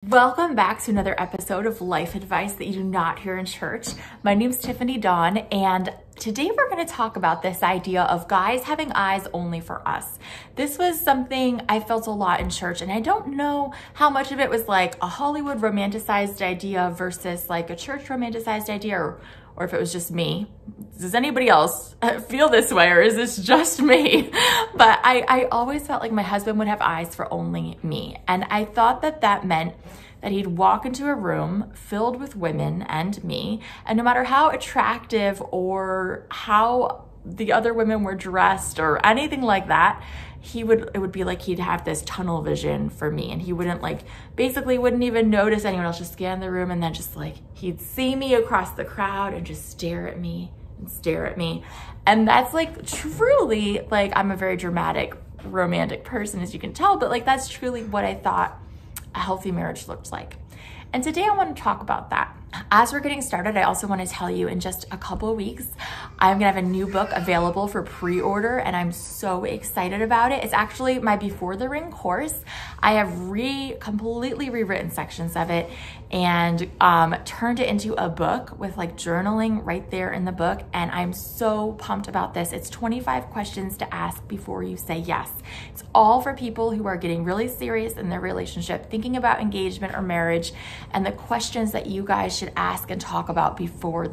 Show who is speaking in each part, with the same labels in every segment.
Speaker 1: Welcome back to another episode of life advice that you do not hear in church. My name's Tiffany Dawn, and today we're going to talk about this idea of guys having eyes only for us. This was something I felt a lot in church, and I don't know how much of it was like a Hollywood romanticized idea versus like a church romanticized idea, or if it was just me. Does anybody else feel this way, or is this just me? But I always felt like my husband would have eyes for only me. And I thought that that meant that he'd walk into a room filled with women and me, and no matter how attractive or how the other women were dressed or anything like that, it would be like he'd have this tunnel vision for me, and he wouldn't basically wouldn't even notice anyone else, just scan the room, and then just he'd see me across the crowd and just stare at me and stare at me. And that's truly, I'm a very dramatic, romantic person, as you can tell, but that's truly what I thought a healthy marriage looked like. And today I want to talk about that. As we're getting started, I also want to tell you in just a couple of weeks, I'm gonna have a new book available for pre-order, and I'm so excited about it. It's actually my Before the Ring course. I have completely rewritten sections of it and turned it into a book with journaling right there in the book, and I'm so pumped about this. It's 25 questions to ask before you say yes. It's all for people who are getting really serious in their relationship, thinking about engagement or marriage, and the questions that you guys should ask and talk about before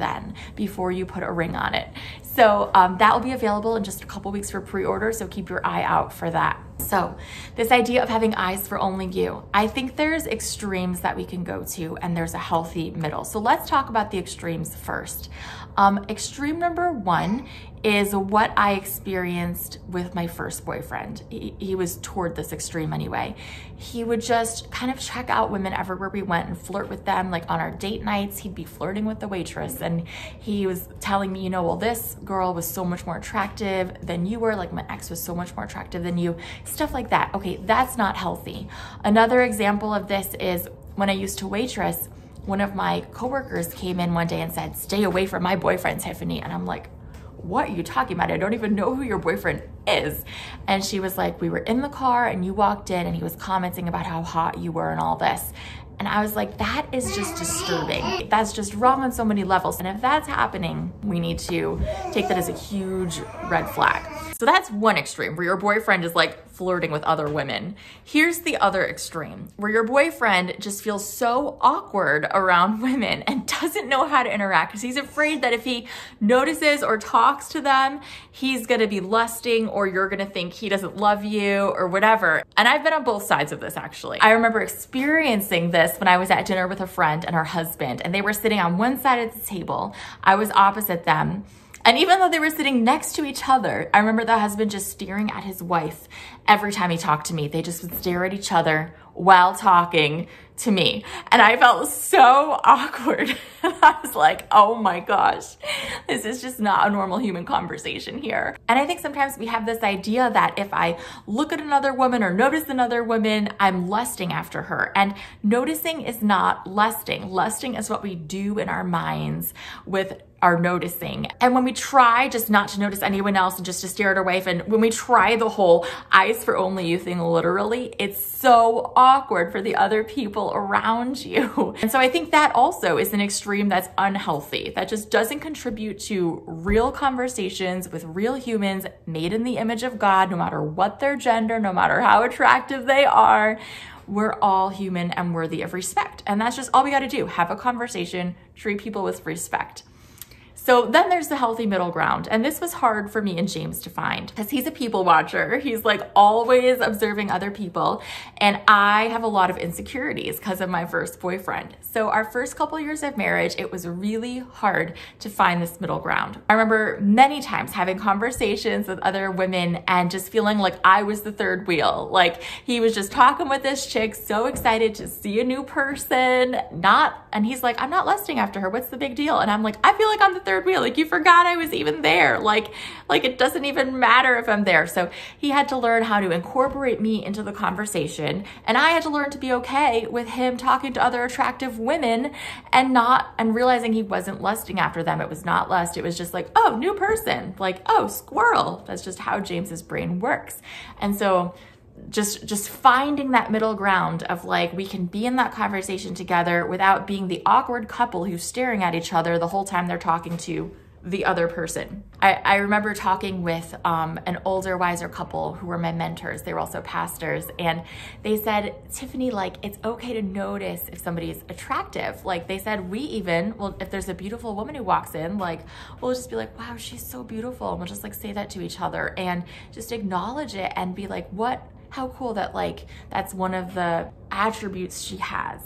Speaker 1: you put a ring on it. So that will be available in just a couple weeks for pre-order, so keep your eye out for that. So this idea of having eyes for only you, I think there's extremes that we can go to, and there's a healthy middle. So let's talk about the extremes first. Extreme number one is what I experienced with my first boyfriend. He was toward this extreme anyway. He would just kind of check out women everywhere we went and flirt with them. On our date nights, he'd be flirting with the waitress, and he was telling me, well, this girl was so much more attractive than you were, my ex was so much more attractive than you, stuff like that. Okay, that's not healthy. Another example of this is when I used to waitress, one of my coworkers came in one day and said, "Stay away from my boyfriend, Tiffany." And I'm like, "What are you talking about? I don't even know who your boyfriend is." And she was like, "We were in the car and you walked in and he was commenting about how hot you were and all this." And I was like, that is just disturbing. That's just wrong on so many levels. And if that's happening, we need to take that as a huge red flag. So that's one extreme, where your boyfriend is flirting with other women. Here's the other extreme, where your boyfriend just feels so awkward around women and doesn't know how to interact because he's afraid that if he notices or talks to them, he's gonna be lusting, or you're gonna think he doesn't love you or whatever. And I've been on both sides of this, actually. I remember experiencing this when I was at dinner with a friend and her husband, and they were sitting on one side of the table. I was opposite them. And even though they were sitting next to each other, I remember the husband just staring at his wife every time he talked to me. They just would stare at each other while talking to me. And I felt so awkward. I was like, oh my gosh, this is just not a normal human conversation here. And I think sometimes we have this idea that if I look at another woman or notice another woman, I'm lusting after her. And noticing is not lusting. Lusting is what we do in our minds with our noticing. And when we try just not to notice anyone else and just to stare at our wife, and when we try the whole eyes for only you thing literally, it's so awkward for the other people around you. And so I think that also is an extreme that's unhealthy, that just doesn't contribute to real conversations with real humans made in the image of God, no matter what their gender, no matter how attractive they are. We're all human and worthy of respect. And that's just all we gotta do. Have a conversation, treat people with respect. So then there's the healthy middle ground. And this was hard for me and James to find because he's a people watcher. He's always observing other people. And I have a lot of insecurities because of my first boyfriend. So our first couple years of marriage, it was really hard to find this middle ground. I remember many times having conversations with other women and just feeling like I was the third wheel. He was just talking with this chick, so excited to see a new person, and he's like, "I'm not lusting after her. What's the big deal?" And I'm like, "I feel like I'm the third wheel. You forgot I was even there. It doesn't even matter if I'm there." So he had to learn how to incorporate me into the conversation, and I had to learn to be okay with him talking to other attractive women and realizing he wasn't lusting after them. It was not lust. It was just oh, new person. Oh, squirrel. That's just how James's brain works. And so just finding that middle ground of like, we can be in that conversation together without being the awkward couple who's staring at each other the whole time they're talking to the other person. I remember talking with an older, wiser couple who were my mentors. They were also pastors, and they said, Tiffany, like, it's okay to notice if somebody's attractive. Like they said, well, if there's a beautiful woman who walks in, like, we'll just be like, wow, she's so beautiful. And we'll just like say that to each other and just acknowledge it and be like, how cool that like, that's one of the attributes she has.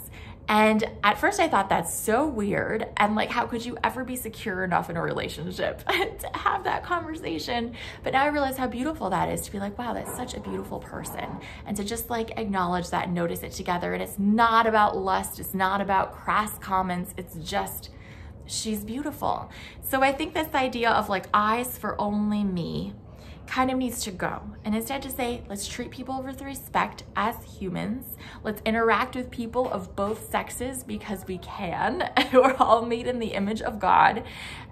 Speaker 1: And at first I thought that's so weird. And like, how could you ever be secure enough in a relationship to have that conversation? But now I realize how beautiful that is, to be like, wow, that's such a beautiful person. And to just like acknowledge that and notice it together. And it's not about lust. It's not about crass comments. It's just, she's beautiful. So I think this idea of like eyes for only me kind of needs to go. And instead to say, let's treat people with respect as humans. Let's interact with people of both sexes because we can. We're all made in the image of God,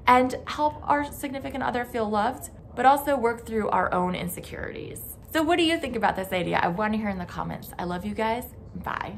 Speaker 1: and help our significant other feel loved, but also work through our own insecurities. So what do you think about this idea? I want to hear in the comments. I love you guys. Bye.